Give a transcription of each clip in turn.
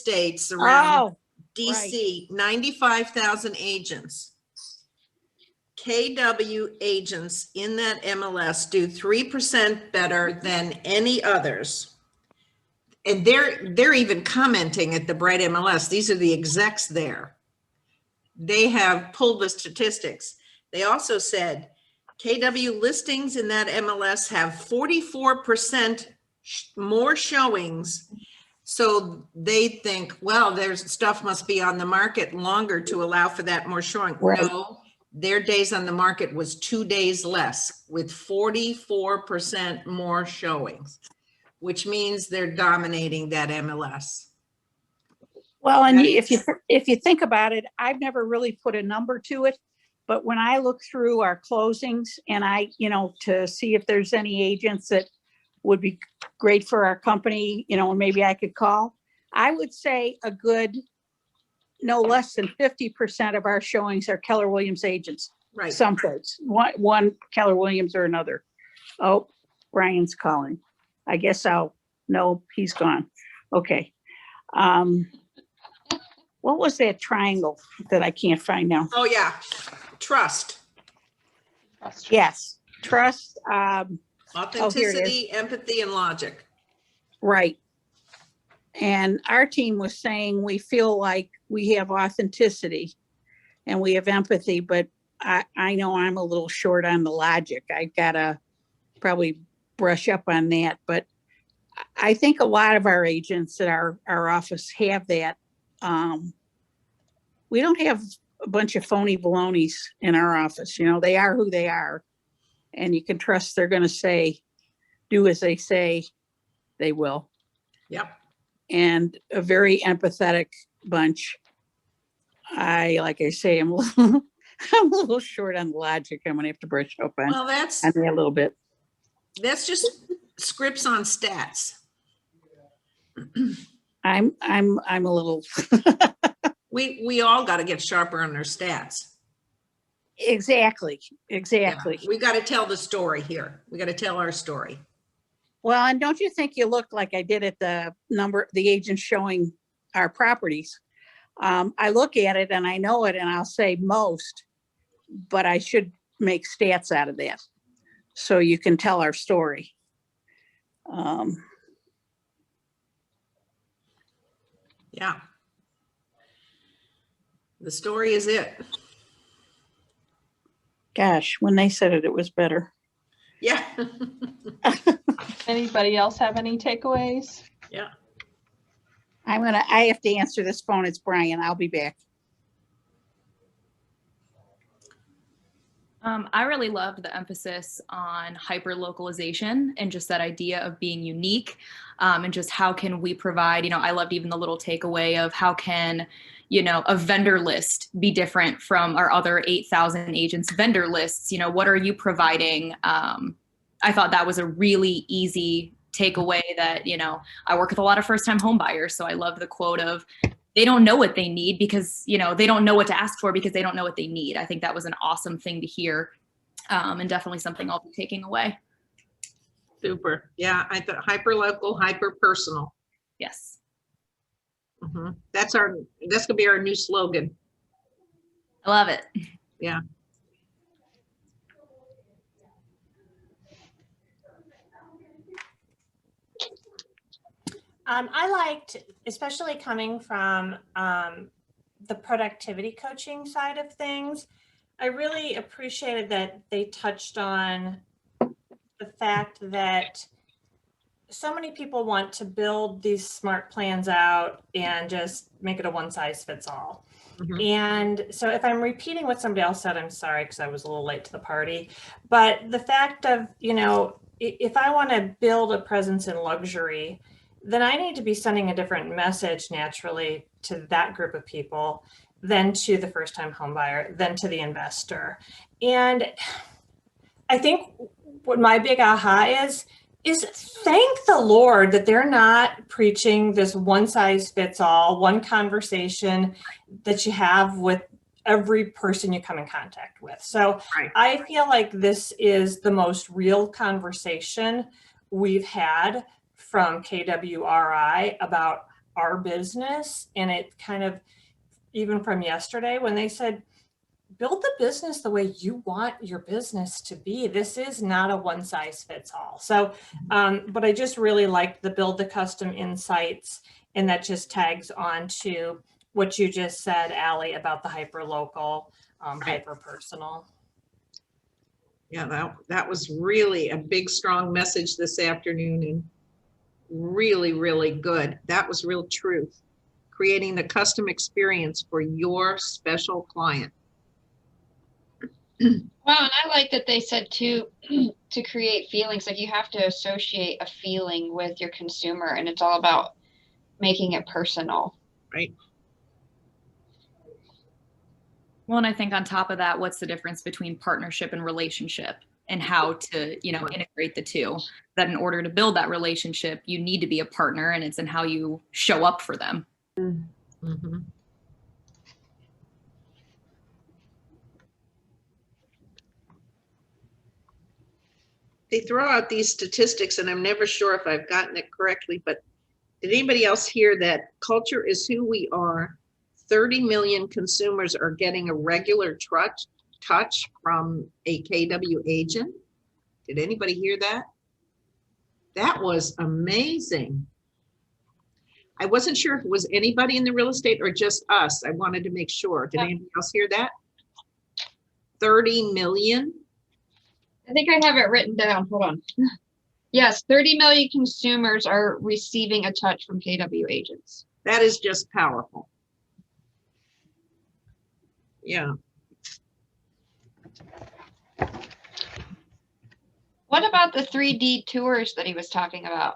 states around Oh, right. DC, 95,000 agents. KW agents in that MLS do 3% better than any others. And they're even commenting at the Bright MLS. These are the execs there. They have pulled the statistics. They also said KW listings in that MLS have 44% more showings. So they think, well, there's stuff must be on the market longer to allow for that more showing. Right. No, their days on the market was 2 days less with 44% more showings, which means they're dominating that MLS. Well, and if you think about it, I've never really put a number to it, but when I look through our closings and to see if there's any agents that would be great for our company, and maybe I could call, I would say a good no less than 50% of our showings are Keller Williams agents. Right. Some folks, one Keller Williams or another. Oh, Brian's calling. I guess no, he's gone. Okay. What was that triangle that I can't find now? Oh yeah, trust. Yes, trust. Authenticity, empathy, and logic. Right. And our team was saying we feel like we have authenticity and we have empathy, but I know I'm a little short on the logic. I've got to probably brush up on that. But I think a lot of our agents at our office have that. We don't have a bunch of phony balonies in our office. They are who they are. And you can trust they're going to do as they say they will. Yep. And a very empathetic bunch. Like I say, I'm a little short on logic. I'm going to have to brush up on. Well, that's a little bit. That's just scripts on stats. I'm a little. We all got to get sharper on our stats. Exactly. Yeah, we got to tell the story here. We got to tell our story. Well, and don't you think you look like I did at the agents showing our properties? I look at it and I know it and I'll say most, but I should make stats out of that so you can tell our story. Yeah. The story is it. Gosh, when they said it, it was better. Yeah. Anybody else have any takeaways? Yeah. I have to answer this phone. It's Brian. I'll be back. I really loved the emphasis on hyper localization and just that idea of being unique, and just how can we provide, I loved even the little takeaway of how can, a vendor list be different from our other 8,000 agents vendor lists? What are you providing? I thought that was a really easy takeaway that, I work with a lot of first time home buyers. So I love the quote of, they don't know what they need because, they don't know what to ask for because they don't know what they need. I think that was an awesome thing to hear, and definitely something I'll be taking away. Super. Yeah, I thought hyper local, hyper personal. Yes. Mm-hmm. That's gonna be our new slogan. I love it. Yeah. I liked, especially coming from the productivity coaching side of things, I really appreciated that they touched on the fact that so many people want to build these smart plans out and just make it a one size fits all. Mm-hmm. And so if I'm repeating what somebody else said, I'm sorry, because I was a little late to the party. But the fact of, if I want to build a presence in luxury, then I need to be sending a different message naturally to that group of people than to the first time home buyer, than to the investor. And I think what my big aha is thank the Lord that they're not preaching this one size fits all, one conversation that you have with every person you come in contact with. So right. I feel like this is the most real conversation we've had from KWRI about our business. And it kind of, even from yesterday, when they said, build the business the way you want your business to be. This is not a one size fits all. So, but I just really liked the build the custom insights, and that just tags on to what you just said, Allie, about the hyper local, hyper personal. Yeah, that was really a big, strong message this afternoon, and really, really good. That was real truth. Creating the custom experience for your special client. Wow, and I like that they said too, to create feelings, like you have to associate a feeling with your consumer, and it's all about making it personal. Right. Well, and I think on top of that, what's the difference between partnership and relationship, and how to, integrate the two? That in order to build that relationship, you need to be a partner, and it's in how you show up for them. Mm-hmm. They throw out these statistics, and I'm never sure if I've gotten it correctly, but did anybody else hear that culture is who we are? 30 million consumers are getting a regular touch from a KW agent. Did anybody hear that? That was amazing. I wasn't sure if it was anybody in the real estate or just us. I wanted to make sure. Did anybody else hear that? 30 million? I think I have it written down. Hold on. Yes, 30 million consumers are receiving a touch from KW agents. That is just powerful. Yeah. What about the 3D tours that he was talking about?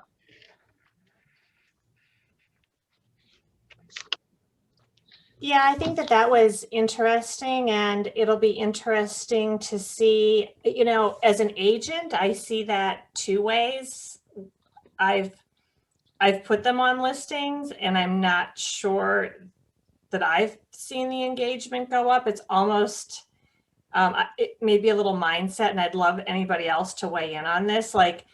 Yeah, I think that was interesting, and it'll be interesting to see, as an agent, I see that two ways. I've put them on listings, and I'm not sure that I've seen the engagement go up. It's almost, it may be a little mindset, and I'd love anybody else to weigh in on this. Like,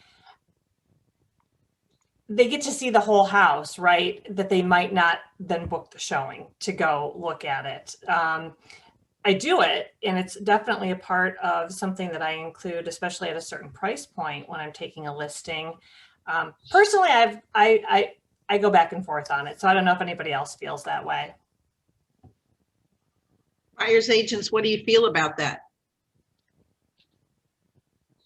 they get to see the whole house, right? That they might not then book the showing to go look at it. I do it, and it's definitely a part of something that I include, especially at a certain price point when I'm taking a listing. Personally, I go back and forth on it, so I don't know if anybody else feels that way. Buyers agents, what do you feel about that?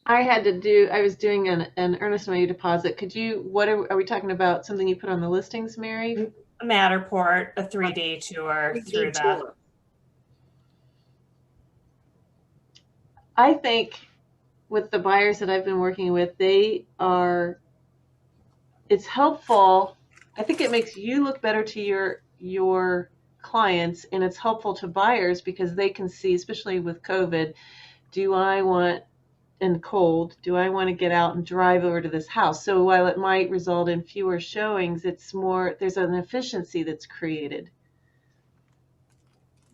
I was doing an earnest money deposit. What are we talking about? Something you put on the listings, Mary? A Matterport, a 3D tour 3D through that. tour. I think with the buyers that I've been working with, it's helpful. I think it makes you look better to your clients, and it's helpful to buyers because they can see, especially with COVID, do I want to get out and drive over to this house? So while it might result in fewer showings, there's an efficiency that's created.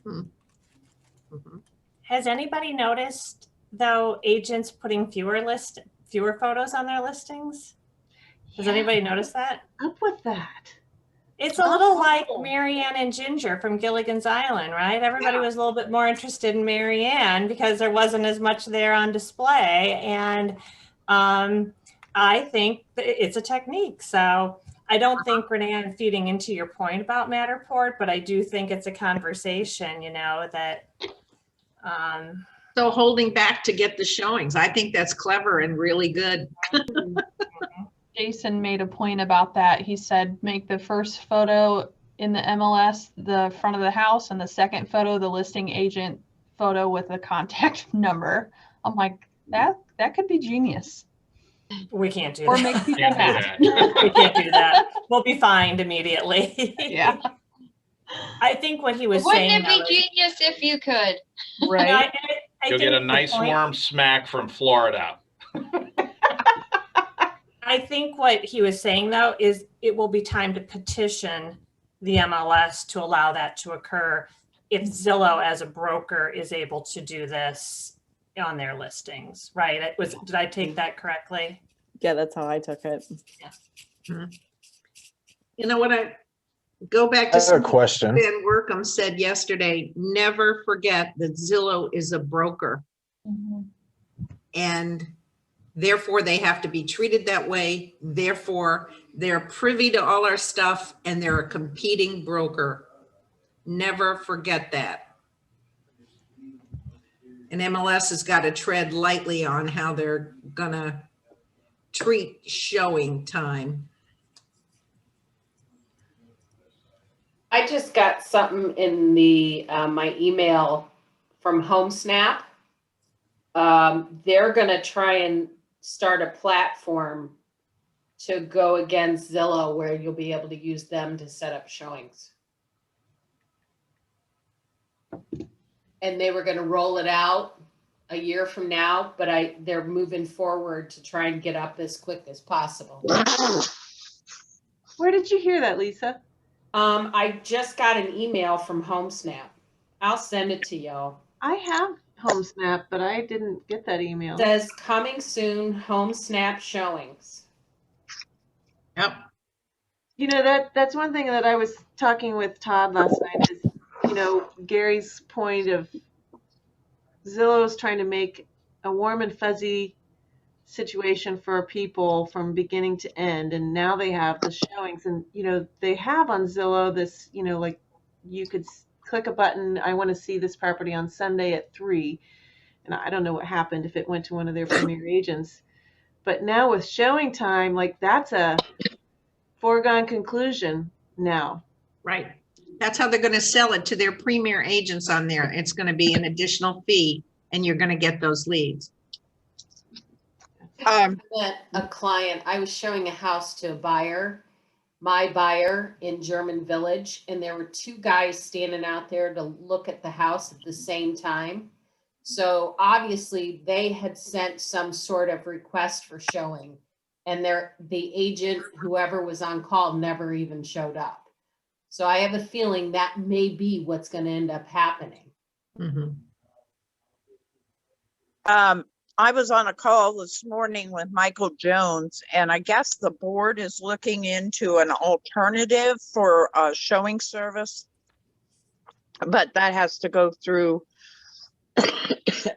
Mm-hmm. Has anybody noticed, though, agents putting fewer photos on their listings? Has anybody noticed that? Up with that. It's a little like Marianne and Ginger from Gilligan's Island, right? Everybody was a little bit more interested in Marianne because there wasn't as much there on display. And I think that it's a technique. So I don't think, Renee, I'm feeding into your point about Matterport, but I do think it's a conversation, that. So holding back to get the showings. I think that's clever and really good. Jason made a point about that. He said, make the first photo in the MLS the front of the house, and the second photo the listing agent photo with a contact number. I'm like, that could be genius. We can't do Or that. make people Can't do mad. that. We can't do that. We'll be fined immediately. Yeah. I think what he was Wouldn't saying. it be genius if you could? Right. You'll get a nice warm smack from Florida. I think what he was saying, though, is it will be time to petition the MLS to allow that to occur if Zillow as a broker is able to do this on their listings, right? Did I take that correctly? Yeah, that's how I took it. You know what go back I to have a something question. Ben Workham said yesterday, never forget that Zillow is a broker. And therefore they have to be treated that way. Therefore, they're privy to all our stuff and they're a competing broker. Never forget that. And MLS has got to tread lightly on how they're gonna treat showing time. I just got something in the my email from HomeSnap. They're gonna try and start a platform to go against Zillow where you'll be able to use them to set up showings. And they were gonna roll it out a year from now, but they're moving forward to try and get up as quick as possible. Where did you hear that, Lisa? I just got an email from HomeSnap. I'll send it to y'all. I have HomeSnap, but I didn't get that email. It says coming soon, HomeSnap showings. Yep. You know, that's one thing that I was talking with Todd last night is, you know, Gary's point of Zillow's trying to make a warm and fuzzy situation for people from beginning to end, and now they have the showings, and you know they have on Zillow this, you know, like you could click a button, I want to see this property on Sunday at 3, and I don't know what happened if it went to one of their premier agents, but now with showing time, like that's a foregone conclusion now. Right. That's how they're going to sell it to their premier agents on there. It's going to be an additional fee and you're going to get those leads. I met a client, I was showing a house to a buyer, my buyer in German Village, and there were 2 guys standing out there to look at the house at the same time. So obviously they had sent some sort of request for showing, and the agent, whoever was on call, never even showed up. So I have a feeling that may be what's going to end up happening. Mm-hmm. I was on a call this morning with Michael Jones, and I guess the board is looking into an alternative for a showing service, but that has to go through.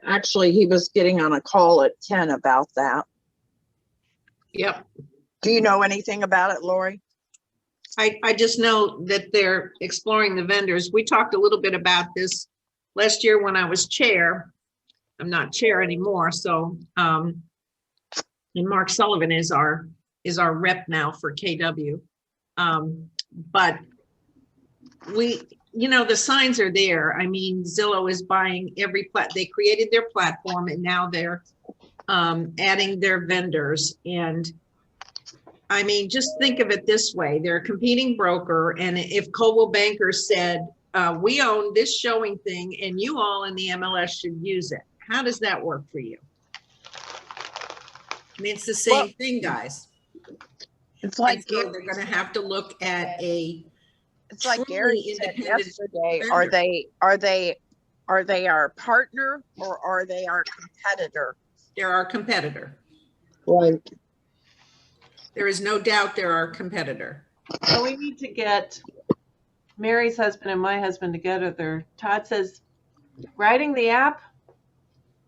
Actually, he was getting on a call at 10 about that. Yep. Do you know anything about it, Lori? I just know that they're exploring the vendors. We talked a little bit about this last year when I was chair. I'm not chair anymore. So, and Mark Sullivan is our rep now for KW. But you know, the signs are there. I mean, Zillow is buying they created their platform and now they're adding their vendors. And I mean, just think of it this way. They're a competing broker. And if Coldwell Banker said, we own this showing thing and you all in the MLS should use it. How does that work for you? I mean, it's the same thing, guys. It's like so they're going to have to look at it's like Gary said yesterday. Are they our partner or are they our competitor? They're our competitor. Right. There is no doubt they're our competitor. So we need to get Mary's husband and my husband together. Todd says writing the app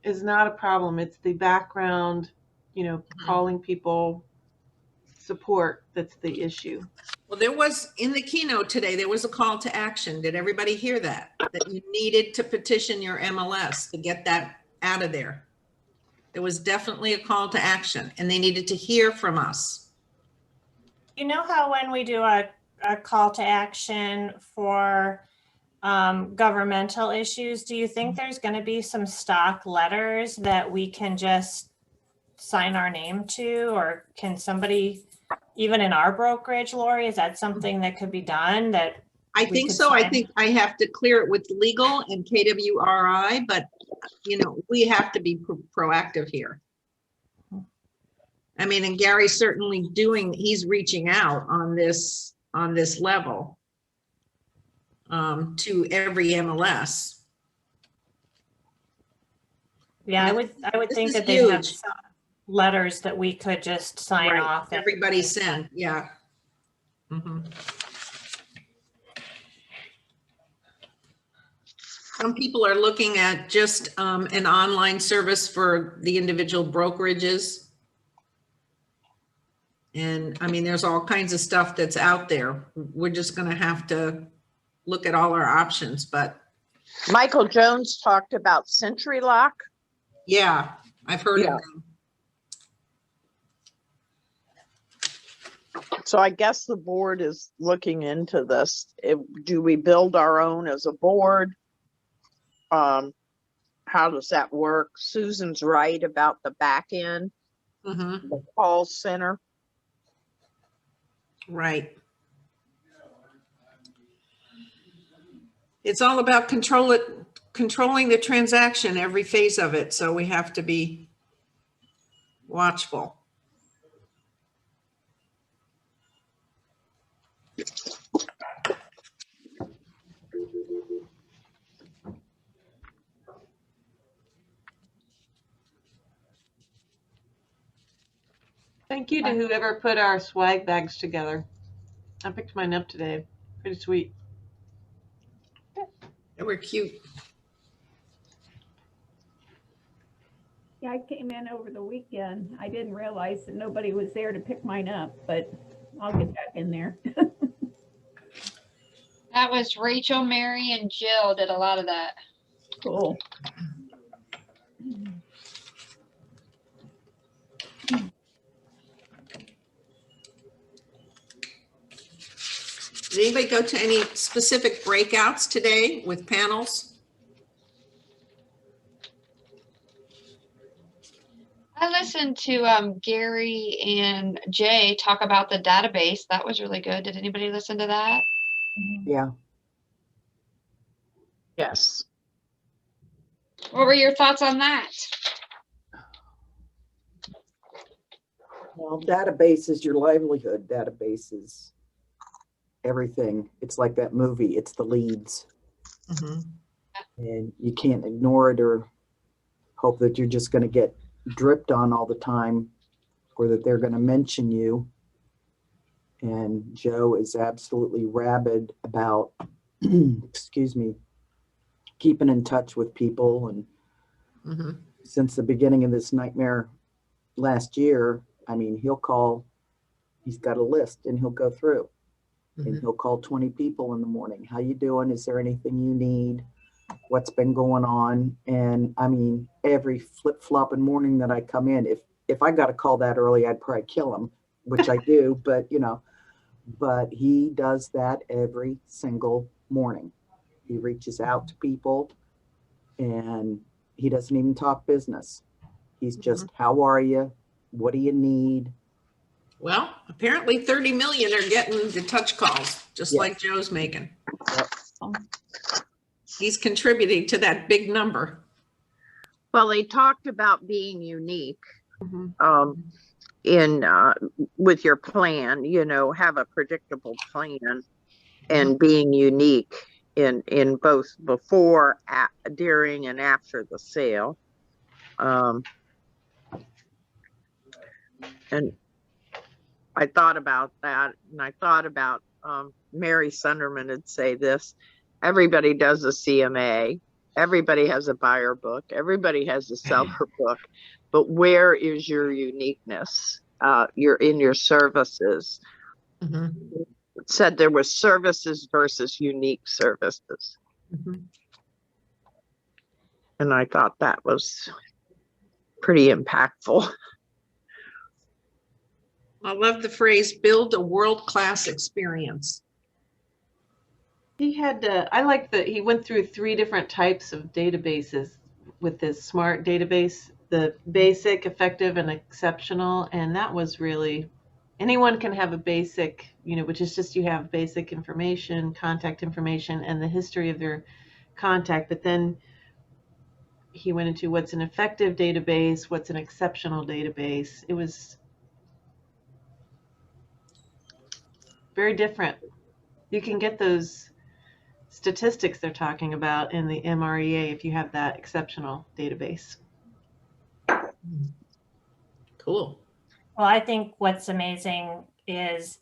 is not a problem. It's the background, you know, calling people, support that's the issue. Well, there was in the keynote today, there was a call to action. Did everybody hear that? That you needed to petition your MLS to get that out of there. There was definitely a call to action and they needed to hear from us. You know how when we do a call to action for governmental issues, do you think there's going to be some stock letters that we can just sign our name to, or can somebody, even in our brokerage, Lori, is that something that could be done? That I think so. I think I have to clear it with legal and KWRI, but you know, we have to be proactive here. I mean, and Gary's certainly he's reaching out on this level to every MLS. Yeah, I would think that they have some letters that we could just sign off. Everybody send, yeah. Mm-hmm. Some people are looking at just an online service for the individual brokerages. And I mean, there's all kinds of stuff that's out there. We're just going to have to look at all our options, but Michael Jones talked about Century Lock. yeah, I've heard Yeah. of them. So I guess the board is looking into this. Do we build our own as a board? How does that work? Susan's right about the back end, Mhm. the call center. Right. It's all about controlling the transaction, every phase of it. So we have to be watchful. Thank you to whoever put our swag bags together. I picked mine up today. Pretty sweet. They were cute. Yeah, I came in over the weekend. I didn't realize that nobody was there to pick mine up, but I'll get back in there. That was Rachel, Mary, and Jill did a lot of that. Cool. Did anybody go to any specific breakouts today with panels? I listened to Gary and Jay talk about the database. That was really good. Did anybody listen to that? Yeah. Yes. What were your thoughts on that? Well, database is your livelihood. Database is everything. It's like that movie. It's the leads. Mm-hmm. And you can't ignore it or hope that you're just going to get dripped on all the time or that they're going to mention you. And Joe is absolutely rabid about, excuse me, keeping in touch with people. And Mm-hmm. since the beginning of this nightmare last year, I mean, he'll call, he's got a list and he'll go through and he'll call 20 people in the morning. How you doing? Is there anything you need? What's been going on? And I mean, every flip-flopping morning that I come in, if I got to call that early, I'd probably kill him, which I do, but you know, but he does that every single morning. He reaches out to people and he doesn't even talk business. He's just, how are you? What do you need? Well, apparently 30 million are getting the touch calls, just Yeah. like Joe's making. Yep. He's contributing to that big number. Well, they talked about being unique Mm-hmm. in with your plan, you know, have a predictable plan and being unique in both before, during, and after the sale. And I thought about that, and I thought about Mary Sunderman would say this: everybody does a CMA, everybody has a buyer book, everybody has a seller book, but where is your uniqueness? You're in your services. It said there was services versus unique services. And I thought that was pretty impactful. I love the phrase, build a world-class experience. He had, I like that he went through 3 different types of databases with this smart database, the basic, effective, and exceptional. And that was really, anyone can have a basic, you know, which is just you have basic information, contact information, and the history of their contact. But then he went into what's an effective database, what's an exceptional database. It was very different. You can get those statistics they're talking about in the MREA if you have that exceptional database. Cool. Well, I think what's amazing is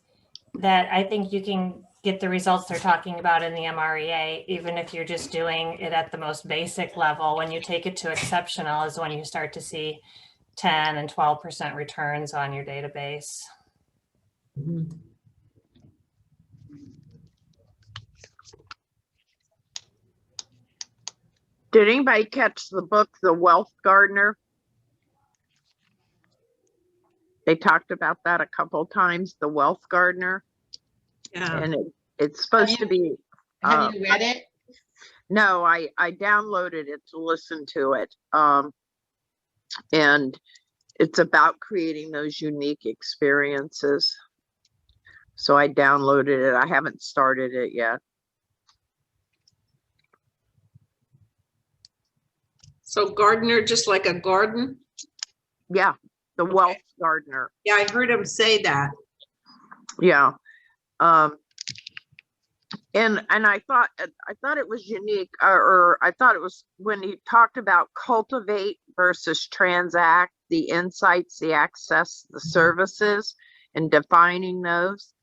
that I think you can get the results they're talking about in the MREA, even if you're just doing it at the most basic level. When you take it to exceptional is when you start to see 10 and 12% returns on your database. Mhm. Did anybody catch the book, The Wealth Gardener? They talked about that a couple times, The Wealth Gardener. Yeah. And it's supposed to be. Have you read it? No, I downloaded it to listen to it. And it's about creating those unique experiences. So I downloaded it. I haven't started it yet. So gardener, just like a garden? Yeah, The Wealth Gardener. Yeah, I heard him say that. Yeah. And I thought it was unique, or I thought it was when he talked about cultivate versus transact, the insights, the access, the services, and defining those.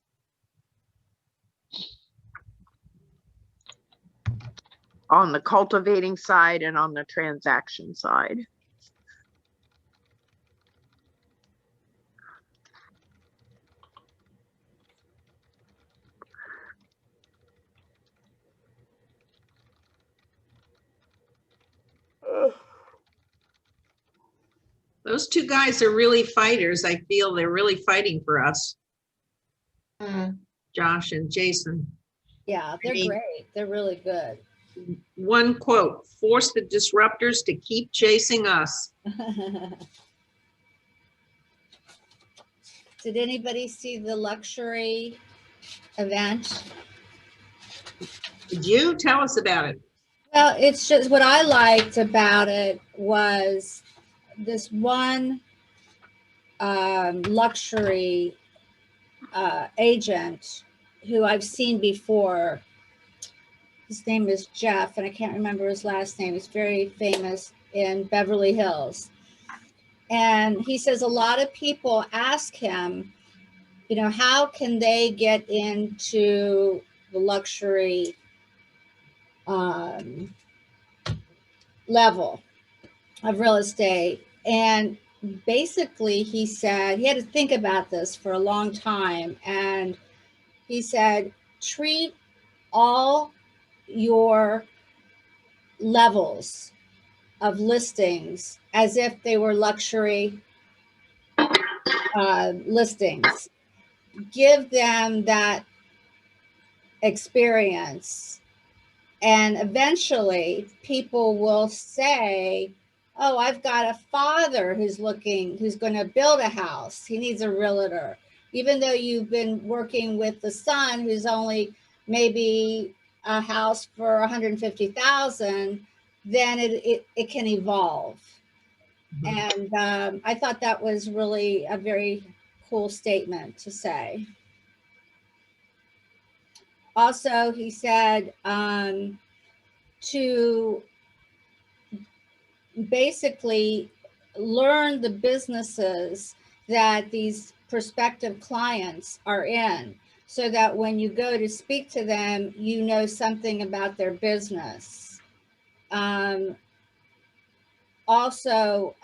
On the cultivating side and on the transaction side. Those two guys are really fighters. I feel they're really fighting for us, Josh and Jason. Yeah, they're great. They're really good. One quote, force the disruptors to keep chasing us. Did anybody see the luxury event? Did you tell us about it? Well, it's just what I liked about it was this one luxury agent who I've seen before. His name is Jeff, and I can't remember his last name. He's very famous in Beverly Hills. And he says a lot of people ask him, you know, how can they get into the luxury level of real estate? And basically he said he had to think about this for a long time. And he said, treat all your levels of listings as if they were luxury listings. Give them that experience, and eventually people will say, oh, I've got a father who's going to build a house. He needs a realtor. Even though you've been working with the son who's only maybe a house for 150,000, then it can evolve. Mm-hmm. And I thought that was really a very cool statement to say. Also, he said to basically learn the businesses that these prospective clients are in, so that when you go to speak to them, you know something about their business. Also,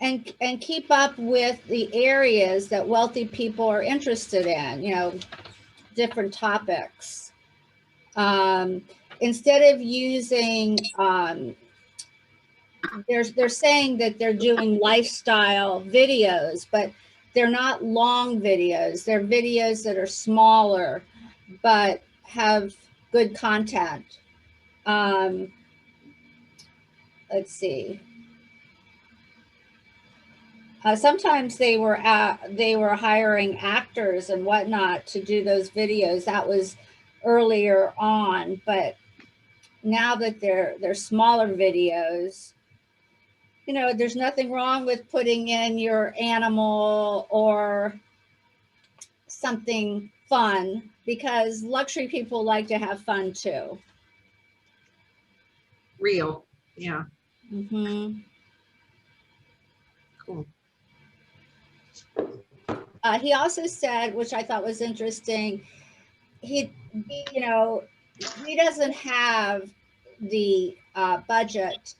and keep up with the areas that wealthy people are interested in, you know, different topics. Instead of using, they're saying that they're doing lifestyle videos, but they're not long videos. They're videos that are smaller, but have good content. Let's see. Sometimes they were hiring actors and whatnot to do those videos. That was earlier on, but now that they're smaller videos, you know, there's nothing wrong with putting in your animal or something fun, because luxury people like to have fun too. Real, yeah. Mm-hmm. Cool. He also said, which I thought was interesting, he doesn't have the budget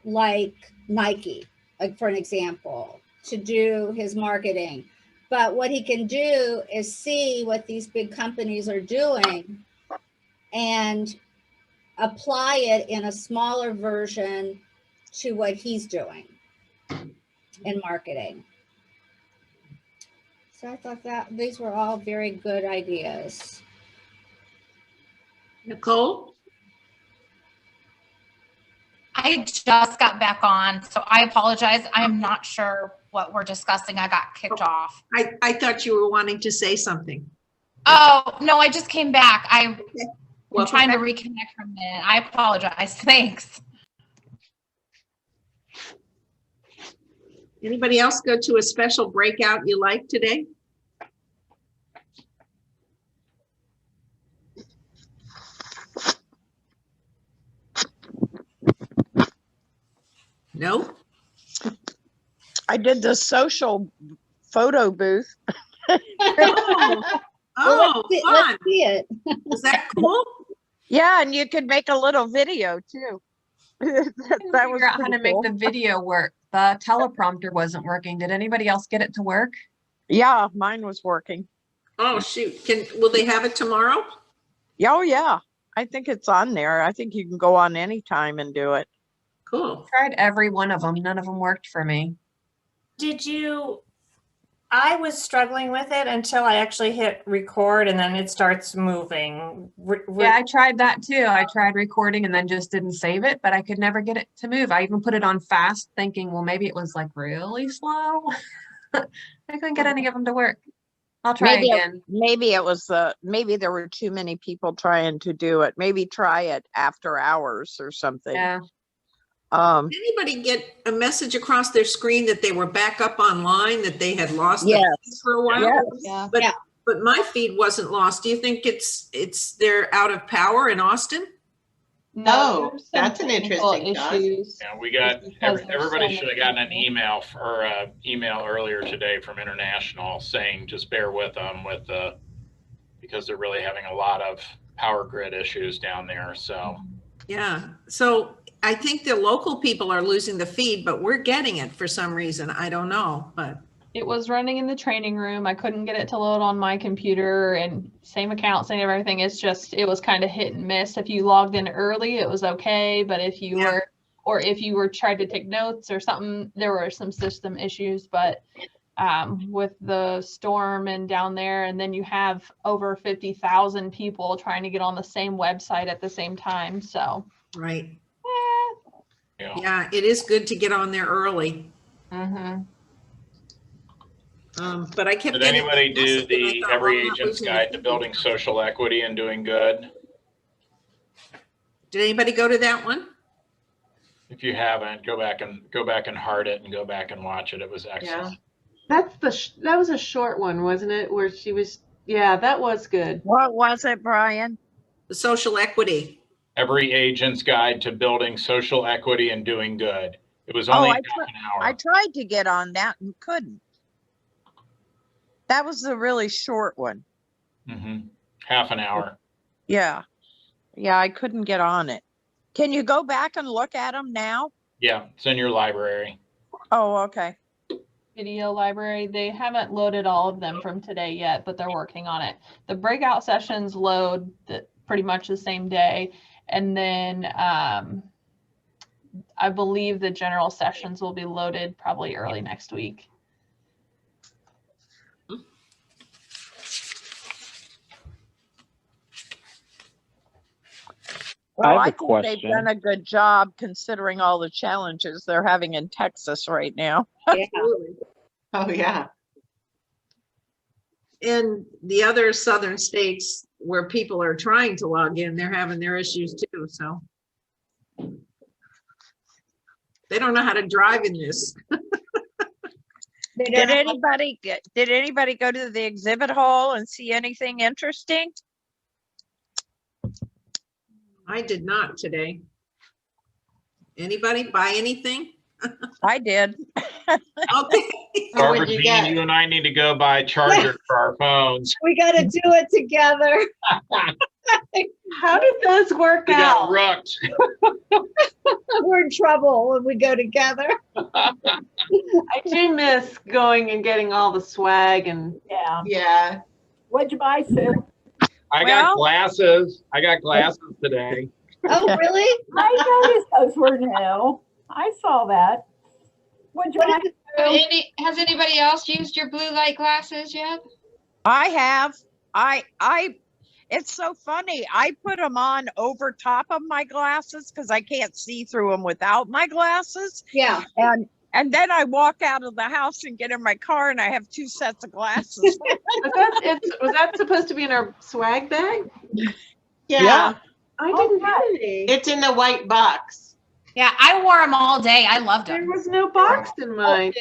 like Nike, like for an example, to do his marketing. But what he can do is see what these big companies are doing and apply it in a smaller version to what he's doing in marketing. So I thought that these were all very good ideas. Nicole? I just got back on, so I apologize. I'm not sure what we're discussing. I got kicked off. I thought you were wanting to say something. Oh, no, I just came back. I'm Well, trying to reconnect from it. I apologize. Thanks. Anybody else go to a special breakout you like today? No? I did the social photo booth. Oh, let's fun. see it. Was that cool? Yeah, and you could make a little video too. that was Figure out how to pretty make cool. the video work. The teleprompter wasn't working. Did anybody else get it to work? Yeah, mine was working. Oh, shoot. Will they have it tomorrow? Oh yeah, I think it's on there. I think you can go on anytime and do it. Cool. Tried every one of them. None of them worked for me. I was struggling with it until I actually hit record and then it starts moving. Yeah, I tried that too. I tried recording and then just didn't save it, but I could never get it to move. I even put it on fast thinking, well, maybe it was like really slow. I couldn't get any of them to work. I'll try again. Maybe there were too many people trying to do it. Maybe try it after hours or something. Yeah. Did anybody get a message across their screen that they were back up online, that they had lost the feed for a while? Yes. Yeah. But my feed wasn't lost. Do you think they're out of power in Austin? No, that's an interesting thought. issues. Yeah, we got because there's everybody so should have many gotten an email earlier today from International saying just bear with them because they're really having a lot of power grid issues down there. So Yeah. So I think the local people are losing the feed, but we're getting it for some reason. I don't know, but It was running in the training room. I couldn't get it to load on my computer, and same account, same everything. It was kind of hit and miss. If you logged in early, it was okay. But if you were tried to take notes or something, there were some system issues. But with the storm and down there, and then you have over 50,000 people trying to get on the same website at the same time. So right. Yeah, it is good to get on there early. Mm-hmm. But I kept. Did anybody do the Every Agent's Guide to Building Social Equity and Doing Good? Did anybody go to that one? If you haven't, go back and heart it and go back and watch it. It was excellent. Yeah. That was a short one, wasn't it? Where she was, yeah, that was good. What was it, Brian? The social equity. Every Agent's Guide to Building Social Equity and Doing Good. It was only half an hour. I tried to get on that and couldn't. That was the really short one. Mm-hmm. Half an hour. Yeah. Yeah, I couldn't get on it. Can you go back and look at them now? Yeah, it's in your library. Oh, okay. Video library. They haven't loaded all of them from today yet, but they're working on it. The breakout sessions load pretty much the same day. And then I believe the general sessions will be loaded probably early next week. Well, I have a think they've question. done a good job considering all the challenges they're having in Texas right now. Absolutely. Oh, yeah. In the other southern states where people are trying to log in, they're having their issues too. So they don't know how to drive in this. Did anybody go to the exhibit hall and see anything interesting? I did not today. Anybody buy anything? I did. Okay. Barbara Jean, you and I need to go buy chargers for our phones. We got to do it together. How did those work We got out? rooked. We're in trouble when we go together. I do miss going and getting all the swag and Yeah. Yeah. What'd you buy, Sue? I Well- got glasses. I got glasses today. Oh, really? I noticed those were new. I saw that. What'd you buy? Sue? Has anybody else used your blue light glasses yet? I have. It's so funny. I put them on over top of my glasses because I can't see through them without my glasses. Yeah. And then I walk out of the house and get in my car and I have 2 sets of glasses. Was that supposed to be in our swag bag? Yeah. I didn't get any. It's in the white box. Yeah, I wore them all day. I loved There them. was no box in mine.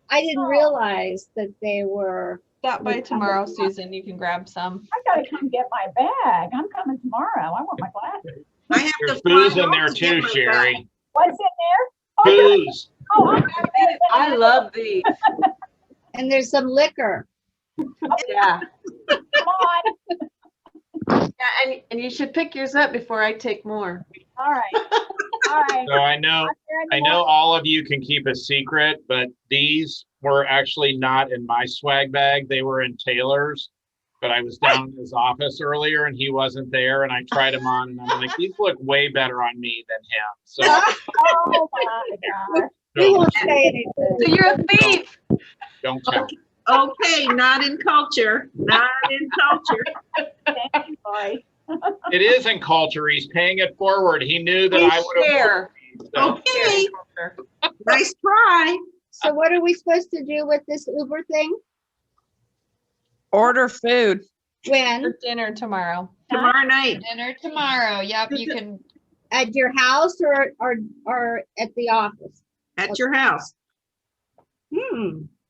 I didn't realize that they were. Stop by tomorrow, Susan. You can grab some. I gotta come get my bag. I'm coming tomorrow. I want my glasses. I have There's to fly booze in home there to get too, my Sherry. bag. What's in there? Oh, yeah. Booze. Oh, I love these. And there's some liquor. Yeah. come on. Yeah, and you should pick yours up before I take more. All right. All right. So I know all of you can keep a secret, but these were actually not in my swag bag. They were in Taylor's. But I was down in his office earlier and he wasn't there, and I tried them on and I'm like, these look way better on me than him. So Oh my God. We won't say anything. So you're a thief. don't tell. Okay, not in culture, not in culture. Thank you, boy. It is in culture. He's paying it forward. He knew that I would have. Share. Okay, nice try. So what are we supposed to do with this Uber thing? Order food. When? For dinner tomorrow. Tomorrow night. Dinner tomorrow. Yep, you can. At your house or at the office? At your house.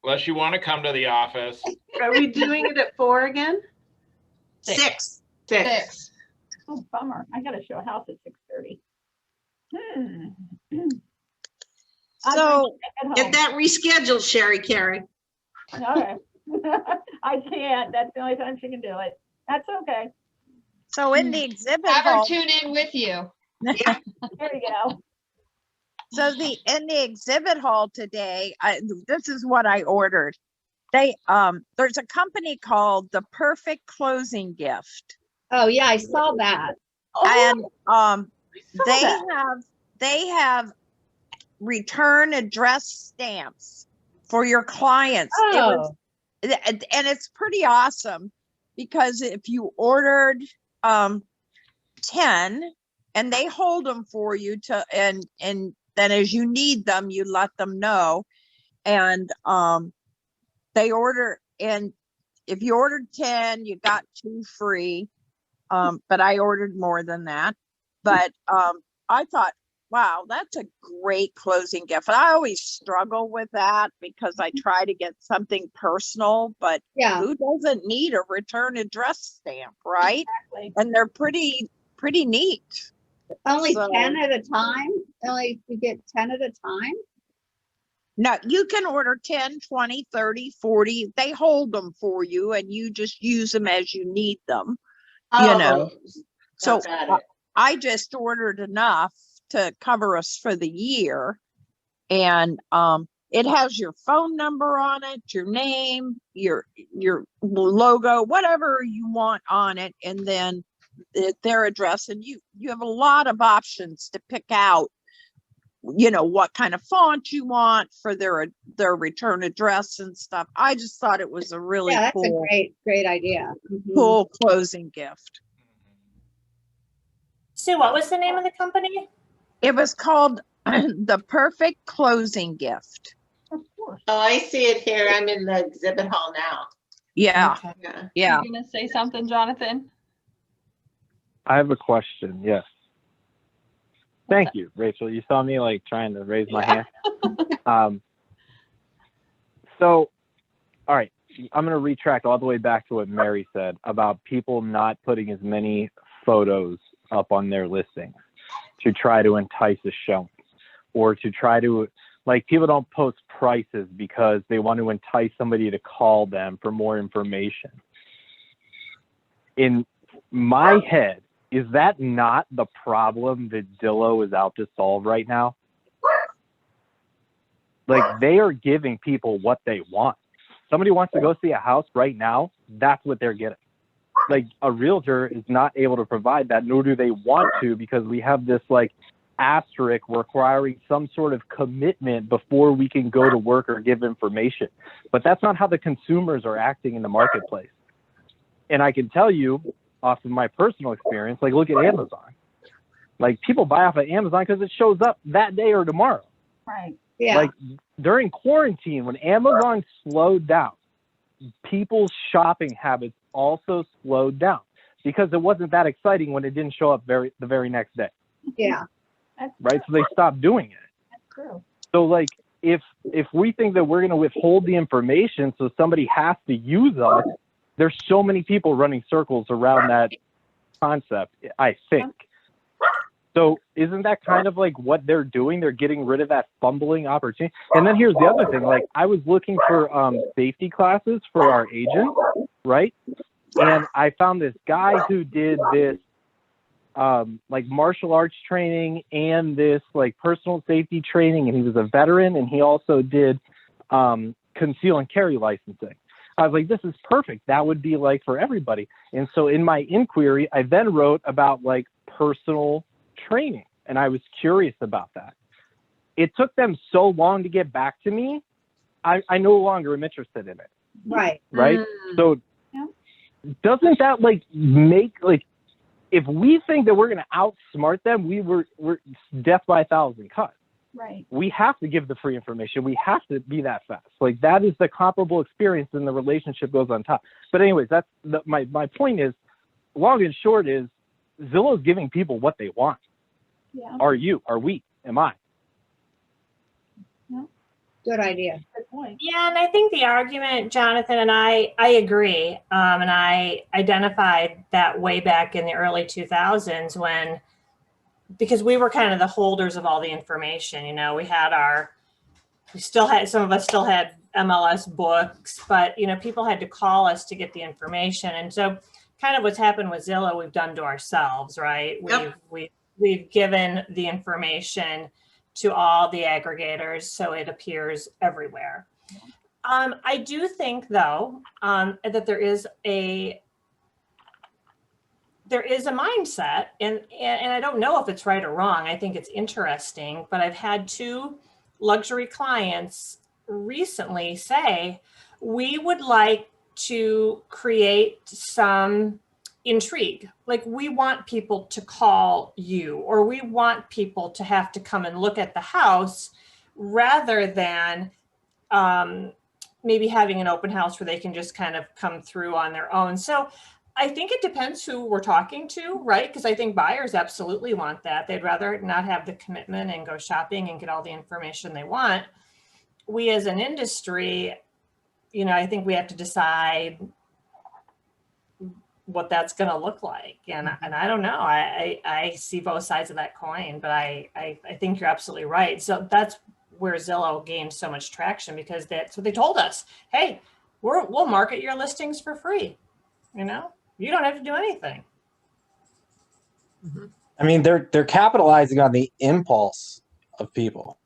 Unless you want to come to the office. Are we doing it at 4 again? 6. 6. Oh, bummer. I gotta show a house at 6:30. So Get that rescheduled, Sherry Carey. Okay. I can't. That's the only time she can do it. That's okay. So in the exhibit Have her hall, tune in with you. There you go. so in the exhibit hall today, this is what I ordered. There's a company called The Perfect Closing Gift. Oh, yeah, I saw that. And they have return address stamps for your clients. Oh. And it's pretty awesome because if you ordered 10 and they hold them for you and then as you need them, you let them know. And they order, and if you ordered 10, you got 2 free. But I ordered more than that. But I thought, wow, that's a great closing gift. And I always struggle with that because I try to get something personal, but Yeah. who doesn't need a return address stamp, right? Exactly. And they're pretty neat. Only So- 10 at a time? Only you get 10 at a time? No, you can order 10, 20, 30, 40. They hold them for you and you just use them as you need them, you know. So I just ordered enough to cover us for the year. And it has your phone number on it, your name, your logo, whatever you want on it, and then their address. And you have a lot of options to pick out, you know, what kind of font you want for their return address and stuff. I just thought it was a really Yeah, that's cool, a great idea. Mhm. cool closing gift. Sue, what was the name of the company? It was called The Perfect Closing Gift. Of course. Oh, I see it here. I'm in the exhibit hall now. Yeah, Yeah. yeah. You gonna say something, Jonathan? I have a question. Yes. Thank you, Rachel. You saw me like trying to raise my hand. So, all right, I'm going to retract all the way back to what Mary said about people not putting as many photos up on their listings to try to entice a showing or to try to, Like people don't post prices because they want to entice somebody to call them for more information. In my head, is that not the problem that Zillow is out to solve right now? Like they are giving people what they want. Somebody wants to go see a house right now, that's what they're getting. Like a realtor is not able to provide that, nor do they want to, because we have this like asterisk requiring some sort of commitment before we can go to work or give information. But that's not how the consumers are acting in the marketplace. And I can tell you off of my personal experience, like look at Amazon. Like people buy off of Amazon because it shows up that day or tomorrow. Right. Yeah. Like during quarantine, when Amazon slowed down, people's shopping habits also slowed down because it wasn't that exciting when it didn't show up the very next day. Yeah. Right. So they stopped doing it. That's true. So like if we think that we're going to withhold the information so somebody has to use us, there's so many people running circles around that concept, I think. So isn't that kind of like what they're doing? They're getting rid of that fumbling opportunity. And then here's the other thing. Like I was looking for safety classes for our agents, right? And I found this guy who did this like martial arts training and this like personal safety training. And he was a veteran and he also did conceal and carry licensing. I was like, this is perfect. That would be like for everybody. And so in my inquiry, I then wrote about like personal training. And I was curious about that. It took them so long to get back to me. I no longer am interested in it. Right. Right. So doesn't that like make like, if we think that we're going to outsmart them, we're death by a thousand cuts. Right. We have to give the free information. We have to be that fast. Like that is the comparable experience, and the relationship goes on top. But anyways, that's my point is, long and short is, Zillow's giving people what they want. Yeah. Are you? Are we? Am I? Good idea. Good point. Yeah, and I think the argument, Jonathan, and I agree. And I identified that way back in the early 2000s when, because we were kind of the holders of all the information. You know, some of us still had MLS books, but, you know, people had to call us to get the information. And so kind of what's happened with Zillow, we've done to ourselves, right? Yep. We've given the information to all the aggregators, so it appears everywhere. I do think, though, that there is a mindset, and I don't know if it's right or wrong. I think it's interesting, but I've had 2 luxury clients recently say, we would like to create some intrigue. Like we want people to call you, or we want people to have to come and look at the house rather than maybe having an open house where they can just kind of come through on their own. So I think it depends who we're talking to, right? Because I think buyers absolutely want that. They'd rather not have the commitment and go shopping and get all the information they want. We as an industry, you know, I think we have to decide what that's going to look like. And I don't know. I see both sides of that coin, but I think you're absolutely right. So that's where Zillow gained so much traction, because that's what they told us. Hey, we'll market your listings for free. You know, you don't have to do anything. I mean, they're capitalizing on the impulse of people.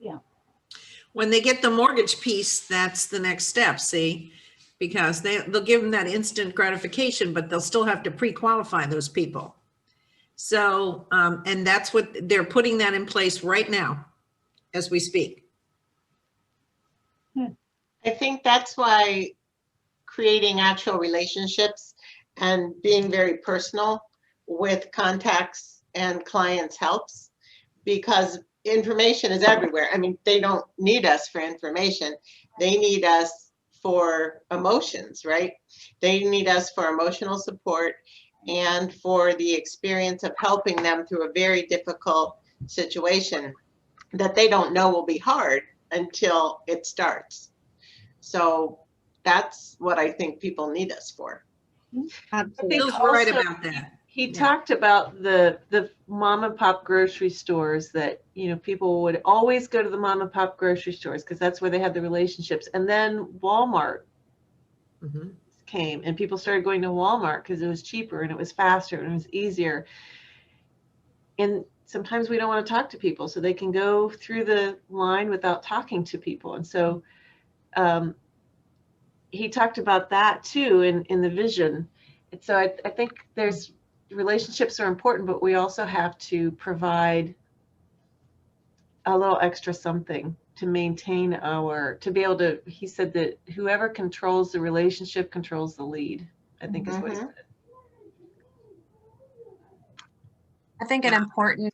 Yeah. When they get the mortgage piece, that's the next step, see? Because they'll give them that instant gratification, but they'll still have to pre-qualify those people. So, and that's what they're putting that in place right now as we speak. I think that's why creating actual relationships and being very personal with contacts and clients helps, because information is everywhere. I mean, they don't need us for information. They need us for emotions, right? They need us for emotional support and for the experience of helping them through a very difficult situation that they don't know will be hard until it starts. So that's what I think people need us for. Absolutely. Bill's right about that. He talked about the mom and pop grocery stores that, you know, people would always go to the mom and pop grocery stores because that's where they had the relationships. And then Walmart came and people started going to Walmart because it was cheaper and it was faster and it was easier. And sometimes we don't want to talk to people, so they can go through the line without talking to people. And so he talked about that too in the vision. And so I think relationships are important, but we also have to provide a little extra something to maintain to be able to, he said that whoever controls the relationship controls the lead, I think is what he said. I think an important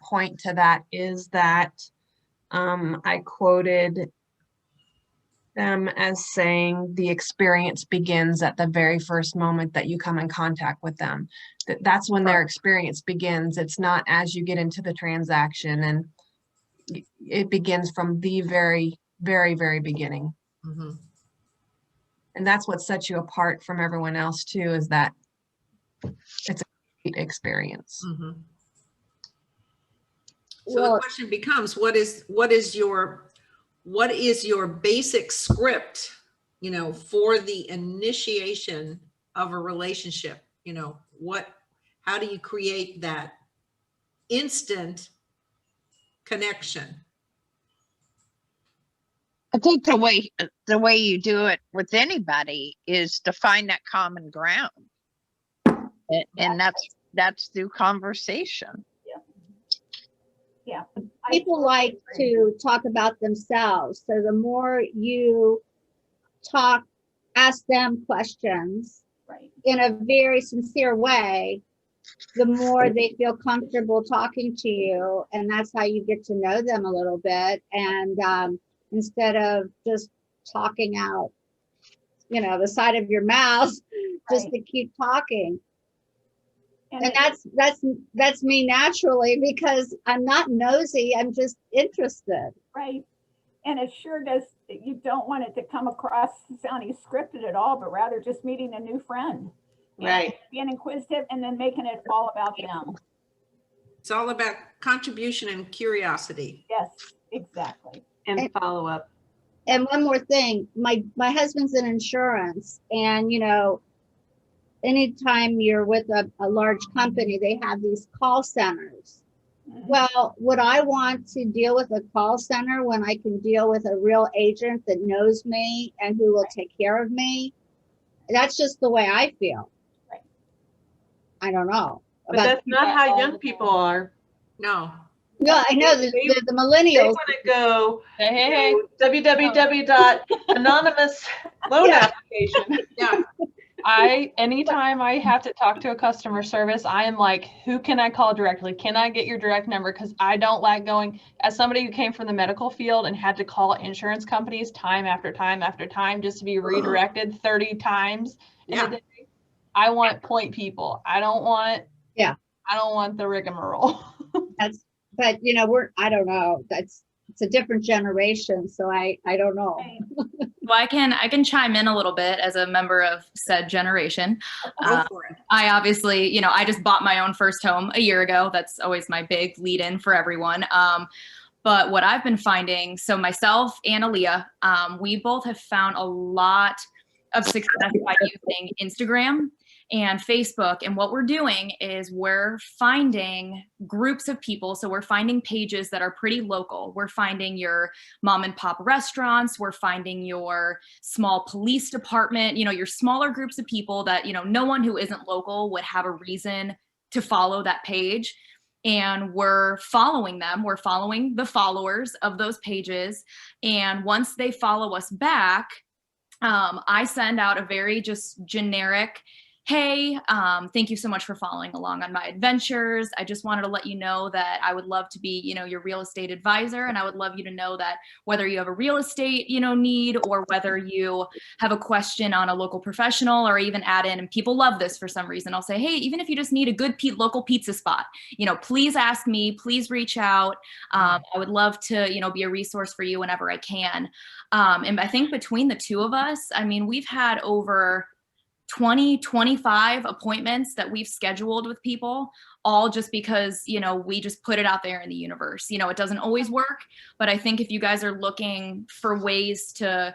point to that is that I quoted them as saying the experience begins at the very first moment that you come in contact with them. That's when their experience begins. It's not as you get into the transaction, and it begins from the very, very, very beginning. And that's what sets you apart from everyone else too, is that it's a great experience. So the question becomes, what is your basic script, you know, for the initiation of a relationship? You know, how do you create that instant connection? I think the way you do it with anybody is to find that common ground. And that's through conversation. Yeah. People like to talk about themselves. So the more you ask them questions in a very sincere way, the more they feel comfortable talking to you. And that's how you get to know them a little bit. And instead of just talking out, you know, the side of your mouth, just to keep talking. And that's me naturally, because I'm not nosy, I'm just interested. Right. And it sure does, you don't want it to come across sounding scripted at all, but rather just meeting a new friend. Right. Being inquisitive and then making it all about them. It's all about contribution and curiosity. Yes, exactly. And follow up. And one more thing, my husband's in insurance, and you know, anytime you're with a large company, they have these call centers. Well, would I want to deal with a call center when I can deal with a real agent that knows me and who will take care of me? That's just the way I feel. Right. I don't know. But that's not how young people are. No. No, I know the millennials. They want to go www.anonymous loan application. Yeah. Anytime I have to talk to a customer service, I am like, who can I call directly? Can I get your direct number? Because I don't like going, as somebody who came from the medical field and had to call insurance companies time after time after time just to be redirected 30 times in a day. I want point people. I don't want the rigmarole. But you know, I don't know. It's a different generation, so I don't know. Well, I can chime in a little bit as a member of said generation. Go for it. I obviously, you know, I just bought my own first home a year ago. That's always my big lead in for everyone. But what I've been finding, so myself and Aaliyah, we both have found a lot of success by using Instagram and Facebook. And what we're doing is we're finding groups of people. So we're finding pages that are pretty local. We're finding your mom and pop restaurants. We're finding your small police department, you know, your smaller groups of people that, you know, no one who isn't local would have a reason to follow that page. And we're following them. We're following the followers of those pages. And once they follow us back, I send out a very just generic, hey, thank you so much for following along on my adventures. I just wanted to let you know that I would love to be, you know, your real estate advisor. And I would love you to know that whether you have a real estate, you know, need, or whether you have a question on a local professional, or even add in, and people love this for some reason, I'll say, hey, even if you just need a good local pizza spot, you know, please ask me, please reach out. I would love to, you know, be a resource for you whenever I can. And I think between the two of us, I mean, we've had over 20, 25 appointments that we've scheduled with people, all just because, you know, we just put it out there in the universe. You know, it doesn't always work, but I think if you guys are looking for ways to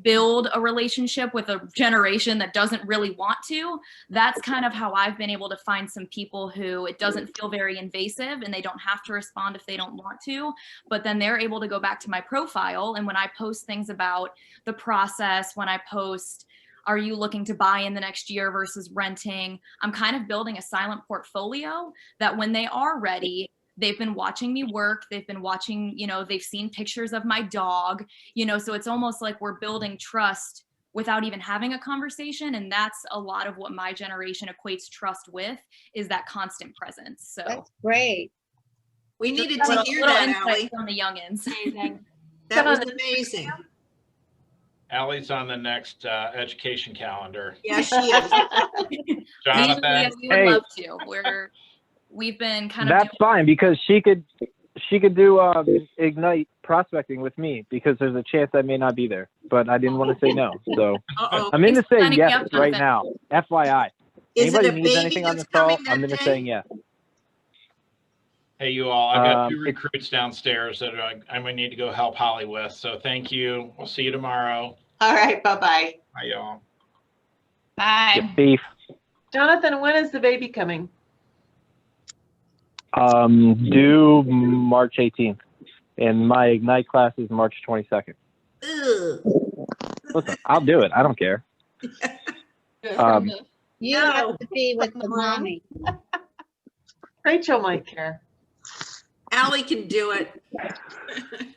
build a relationship with a generation that doesn't really want to, that's kind of how I've been able to find some people who it doesn't feel very invasive and they don't have to respond if they don't want to, but then they're able to go back to my profile. And when I post things about the process, when I post, are you looking to buy in the next year versus renting, I'm kind of building a silent portfolio that when they are ready, they've been watching me work. They've been watching, you know, they've seen pictures of my dog, you know, so it's almost like we're building trust without even having a conversation. And that's a lot of what my generation equates trust with, is that constant presence. So That's great. We needed to hear that, Allie. from the youngins. Amazing. That was amazing. Allie's on the next education calendar. Yeah, she is. Jonathan? We would Hey. love to. We've been kind of That's fine because she could do Ignite prospecting with me because there's a chance I may not be there, but I didn't want to say no. So I'm in to say Signing me yes up, right Jonathan. now. FYI. Is it Anybody a needs baby anything on that's this call, coming that I'm going to day? say yes. Hey, you all, I've got two it's- recruits downstairs that I'm going to need to go help Holly with. So thank you. We'll see you tomorrow. All right, bye-bye. Bye, y'all. Bye. Beef. Jonathan, when is the baby coming? Due March 18th, and my Ignite class is March 22nd. Ugh. Listen, I'll do it. I don't care. You have to be with the mommy. Rachel might care. Allie can do it.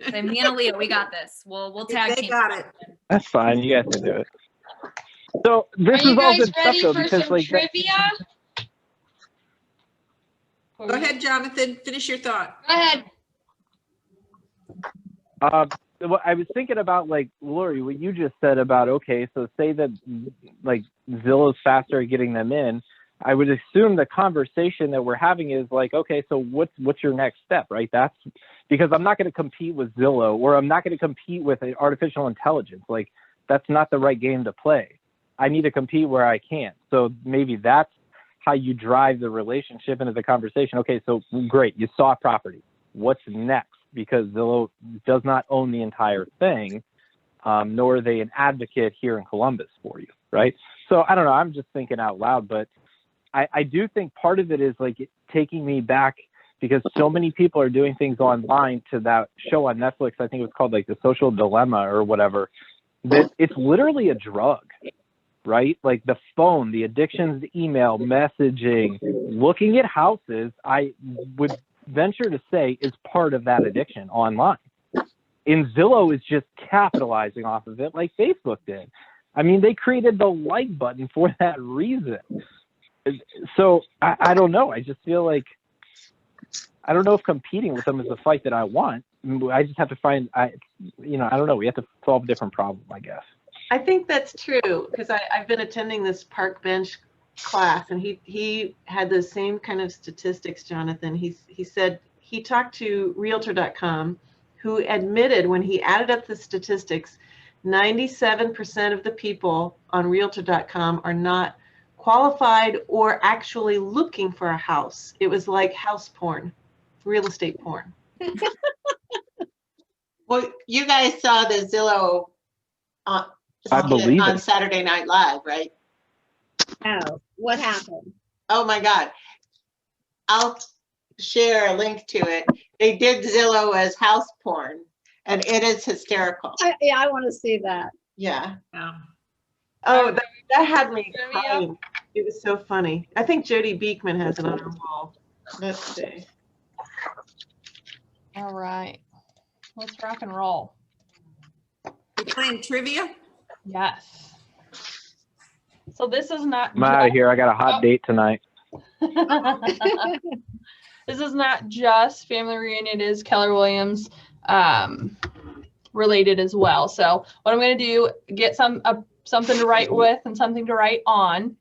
Say, me and Aaliyah, we got this. We'll tag They team. got it. That's fine. You guys can do it. So this Are you is all guys good stuff ready though, for because some like that- trivia? Go ahead, Jonathan. Finish your thought. Go ahead. Well, I was thinking about like Lori, what you just said about okay, so say that like Zillow's faster at getting them in. I would assume the conversation that we're having is like, okay, so what's your next step, right? That's because I'm not going to compete with Zillow, or I'm not going to compete with artificial intelligence. Like that's not the right game to play. I need to compete where I can. So maybe that's how you drive the relationship into the conversation. Okay, so great, you saw a property. What's next? Because Zillow does not own the entire thing, nor are they an advocate here in Columbus for you, right? So I don't know, I'm just thinking out loud, but I do think part of it is like taking me back because so many people are doing things online to that show on Netflix. I think it was called like The Social Dilemma or whatever, that it's literally a drug, right? Like the phone, the addictions, the email, messaging, looking at houses, I would venture to say is part of that addiction online. And Zillow is just capitalizing off of it like Facebook did. I mean, they created the like button for that reason. So I don't know. I just feel like, I don't know if competing with them is the fight that I want. I just have to find, I don't know. We have to solve a different problem, I guess. I think that's true because I've been attending this park bench class and he had the same kind of statistics, Jonathan. He said he talked to Realtor.com, who admitted when he added up the statistics, 97% of the people on Realtor.com are not qualified or actually looking for a house. It was like house porn, real estate porn. Well, you guys saw the Zillow I believe on it. Saturday Night Live, right? Oh, what happened? Oh my God. I'll share a link to it. They did Zillow as house porn and it is hysterical. Yeah, I want to see that. Yeah. Oh, that had me crying. It was so funny. I think Jody Beekman has it on her wall. Let's see. All right. Let's rock and roll. You playing trivia? Yes. So this is not I'm out of here. I got a hot date tonight. This is not just Family Reunion, it is Keller Williams related as well. So what I'm going to do, get something to write with and something to write on.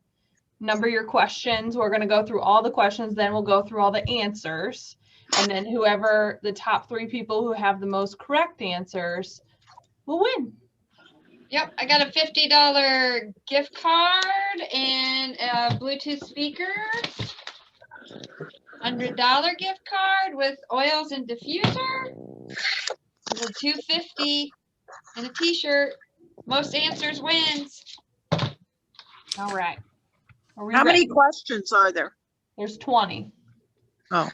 Number your questions. We're going to go through all the questions, then we'll go through all the answers. And then whoever the top 3 people who have the most correct answers will win. Yep, I got a $50 gift card and a Bluetooth speaker. $100 gift card with oils and diffuser. There's a $250 and a t-shirt. Most answers wins. All right. Are we How many ready? questions are there? There's 20. Oh,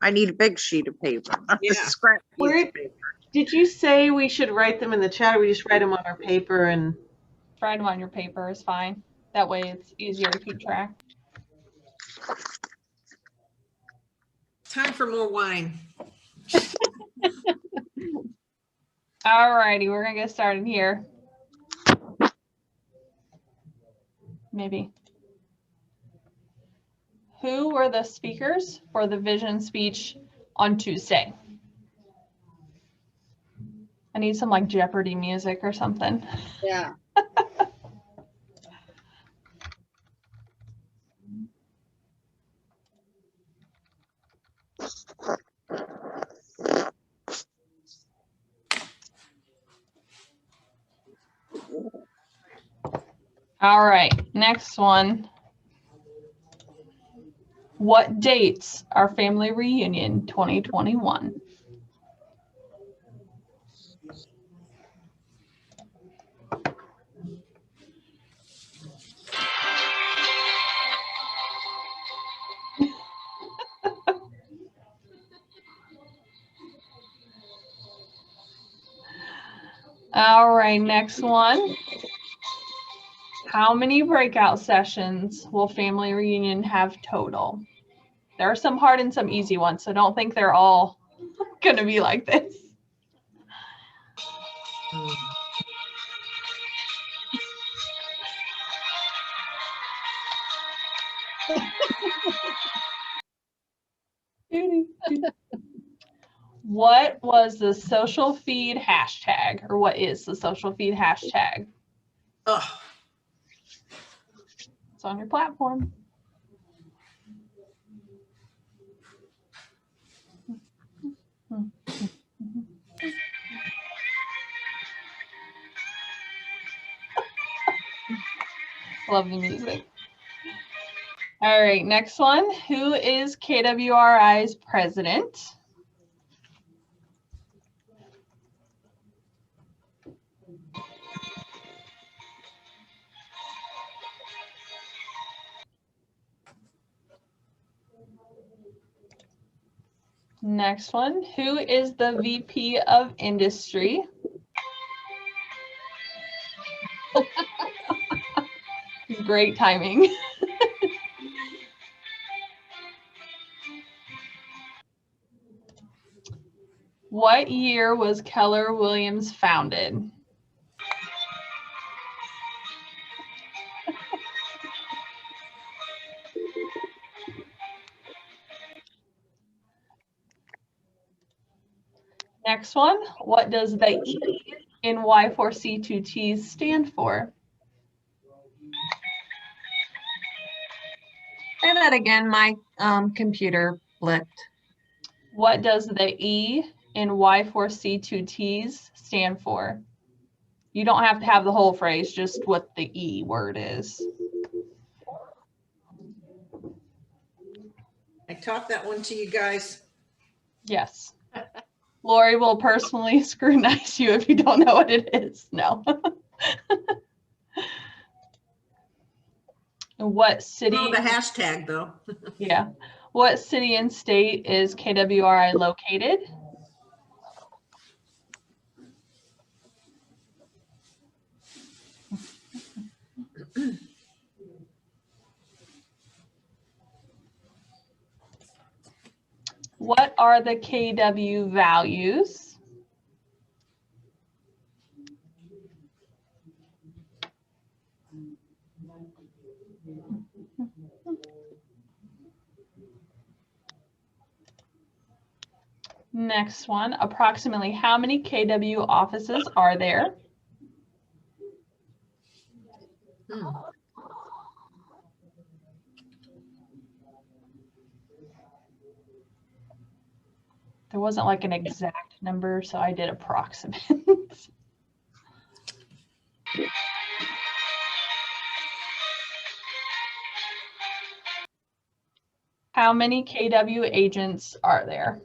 I need a big sheet of paper. Yeah. Scrap piece Where, of paper. did you say we should write them in the chat, or we just write them on our paper and? Write them on your paper is fine. That way it's easier to keep track. Time for more wine. All righty, we're gonna get started here. Maybe. Who were the speakers for the vision speech on Tuesday? I need some like Jeopardy music or something. Yeah. All right, next one. What dates are Family Reunion 2021? All right, next one. How many breakout sessions will Family Reunion have total? There are some hard and some easy ones, so don't think they're all going to be like this. What was the social feed hashtag, or what is the social feed hashtag? Oh, It's on your platform. Love the music. All right, next one. Who is KWRI's president? Next one. Who is the VP of Industry? Great timing. What year was Keller Williams founded? Next one. What does the E in Y4C2Ts stand for? Say that again, my computer blipped. What does the E in Y4C2Ts stand for? You don't have to have the whole phrase, just what the E word is. I taught that one to you guys. Yes. Lori will personally scrutinize you if you don't know what it is. No. What city? Oh, the hashtag though. Yeah. What city and state is KWRI located? What are the KW values? Next one, approximately how many KW offices are there? There wasn't like an exact number, so I did approximate. How many KW agents are there?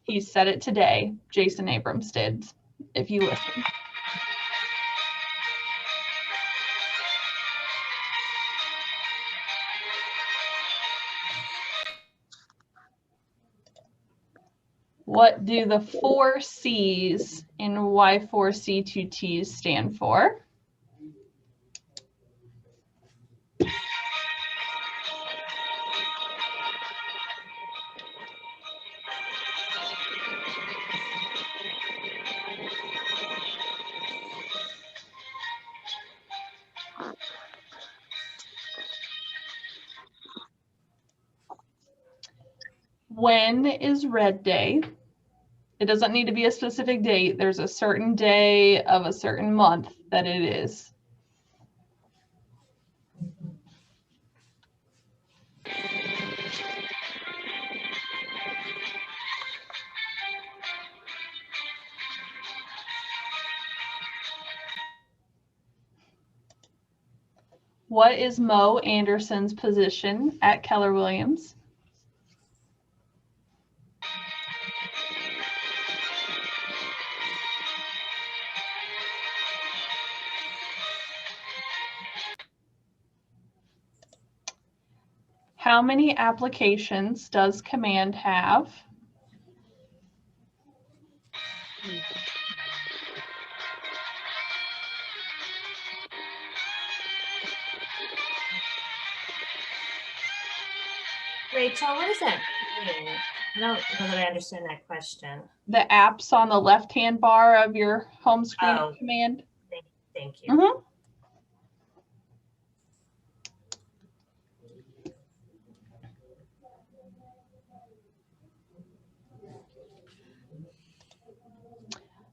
He said it today. Jason Abrams did, if you listen. What do the 4 C's in Y4C2Ts stand for? When is Red Day? It doesn't need to be a specific date. There's a certain day of a certain month that it is. What is Mo Anderson's position at Keller Williams? How many applications does Command have? Rachel, what does that mean? I don't know that I understand that question. The apps on the left-hand bar of your home screen Oh. of Command. Thank you. Mm-hmm.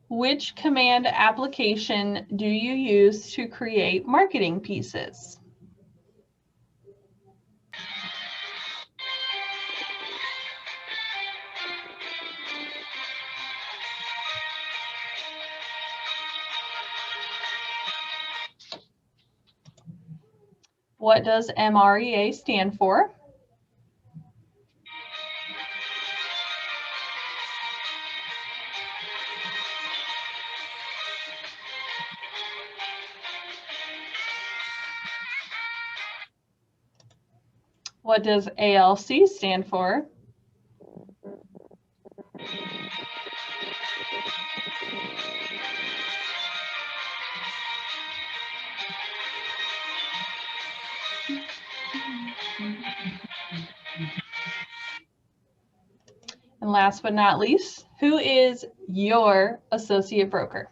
Which Command application do you use to create marketing pieces? What does MREA stand for? What does ALC stand for? And last but not least, who is your associate broker?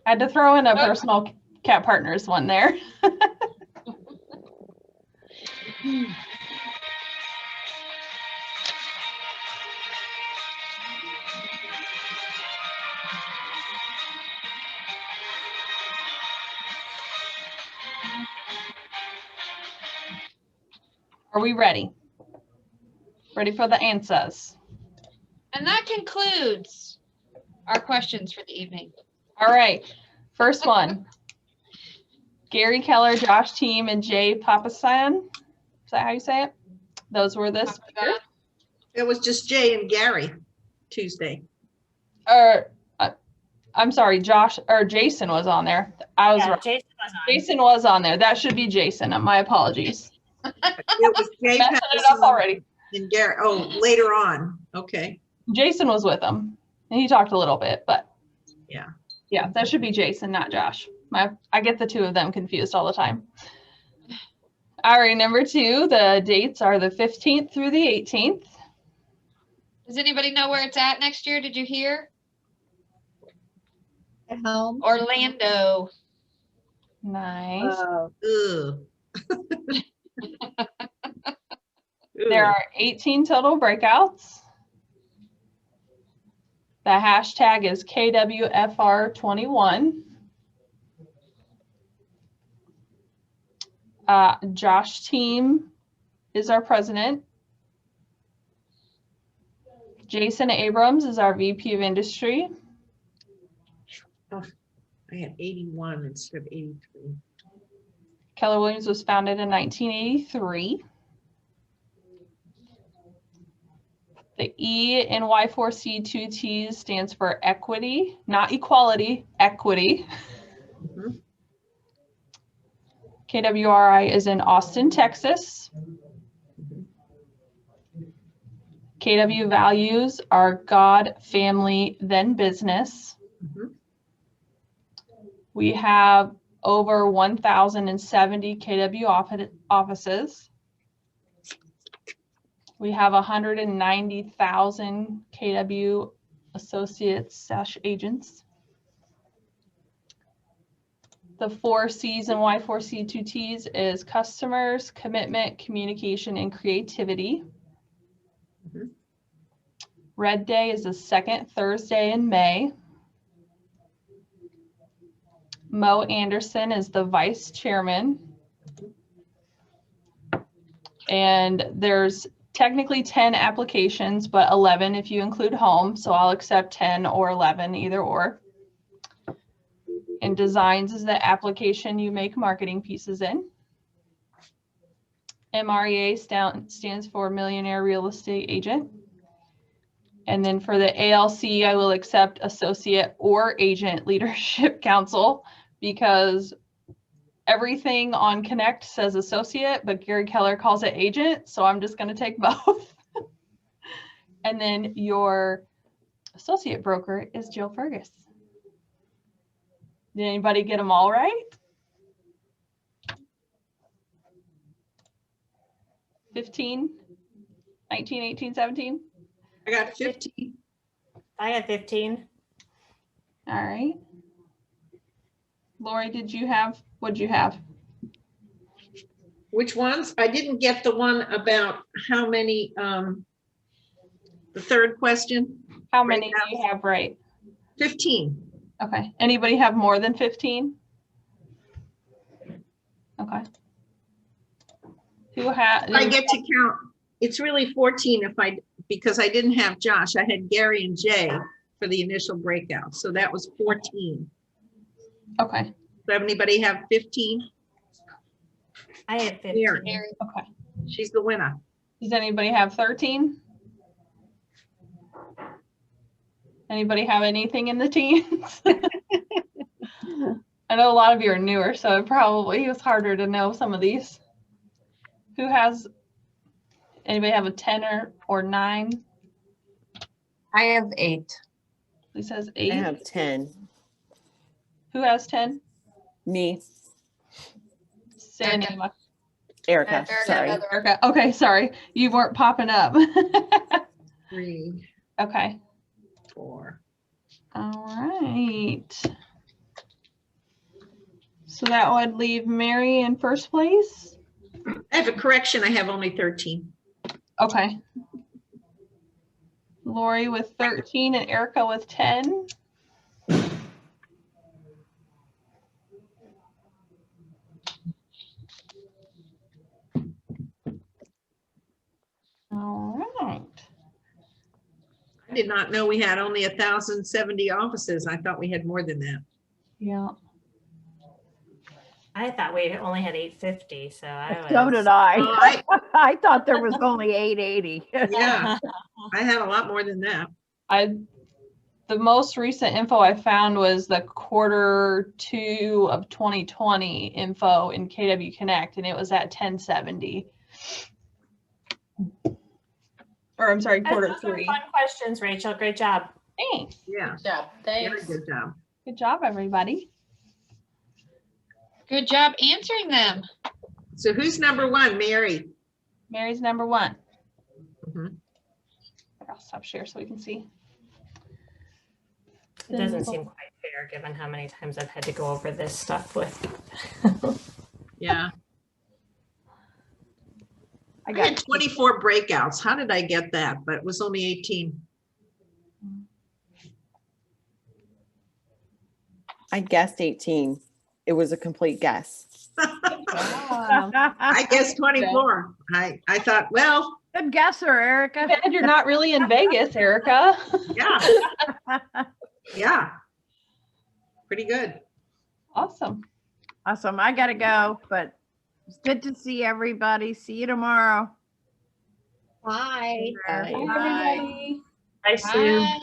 I had to throw in a personal cat partners one there. Are we ready? Ready for the answers? And that concludes our questions for the evening. All right. First one. Gary Keller, Josh Team, and Jay Papasan. Is that how you say it? Those were the speakers. It was just Jay and Gary Tuesday. I'm sorry, Josh or Jason was on there. I was right. Jason was on there. That should be Jason. My apologies. It was Jay Messing it up already. And Gary. Oh, later on. Okay. Jason was with him, and he talked a little bit, but yeah, that should be Jason, not Josh. I get the two of them confused all the time. All right, number 2, the dates are the 15th through the 18th. Does anybody know where it's at next year? Did you hear? At home. Orlando. Nice. Ugh. There are 18 total breakouts. The hashtag is KWFR21. Josh Team is our president. Jason Abrams is our VP of Industry. Oh, I had 81 instead of 83. Keller Williams was founded in 1983. The E in Y4C2Ts stands for equity, not equality, equity. Mhm. KWRI is in Austin, Texas. KW values are God, family, then business. Mhm. We have over 1,070 KW offices. We have 190,000 KW associates/agents. The 4 C's and Y4C2Ts is customers, commitment, communication, and creativity. Mhm. Red Day is the second Thursday in May. Mo Anderson is the vice chairman. And there's technically 10 applications, but 11 if you include home. So I'll accept 10 or 11, either or. And designs is the application you make marketing pieces in. MREA stands for Millionaire Real Estate Agent. And then for the ALC, I will accept Associate or Agent Leadership Council because everything on Connect says Associate, but Gary Keller calls it Agent. So I'm just going to take both. And then your Associate Broker is Jill Fergus. Did anybody get them all right? 15, 19, 18, 17? I got 15. I have 15. All right. Lori, what'd you have? Which ones? I didn't get the one about how many, the third question. How many do you have right? 15. Okay. Anybody have more than 15? Okay. I get to count. It's really 14 because I didn't have Josh. I had Gary and Jay for the initial breakout. So that was 14. Okay. Does anybody have 15? I have 15. Mary. Okay. She's the winner. Does anybody have 13? Anybody have anything in the teens? I know a lot of you are newer, so it probably was harder to know some of these. Anybody have a 10 or 9? I have 8. Lisa has 8. I have 10. Who has 10? Me. Say a name. Erica, sorry. Erica. Okay, sorry. You weren't popping up. 3. Okay. 4. All right. So that would leave Mary in first place. I have a correction. I have only 13. Okay. Lori with 13 and Erica with 10. All right. I did not know we had only 1,070 offices. I thought we had more than that. Yeah. I thought we only had 850, so I was. So did I. Oh, I thought there was only 880. Yeah, I had a lot more than that. The most recent info I found was the Q2 of 2020 info in KW Connect, and it was at 1070. Or I'm sorry, Those were Q3. fun questions, Rachel. Great job. Thanks. Yeah. Good job. Very Thanks. good job. Good job, everybody. Good job answering them. So who's number 1? Mary. Mary's number 1. Mhm. I'll stop share so we can see. It doesn't seem quite fair given how many times I've had to go over this stuff with. Yeah. I I had 24 breakouts. How did I get that? But it was only 18. I guessed 18. It was a complete guess. I guessed 24. I thought, well. Good guesser, Erica. And you're not really in Vegas, Erica. Yeah. Yeah. Pretty good. Awesome. Awesome. I gotta go, but It's good to see everybody. See you tomorrow. Bye. Bye. Bye, everybody. Bye, Sue. Bye.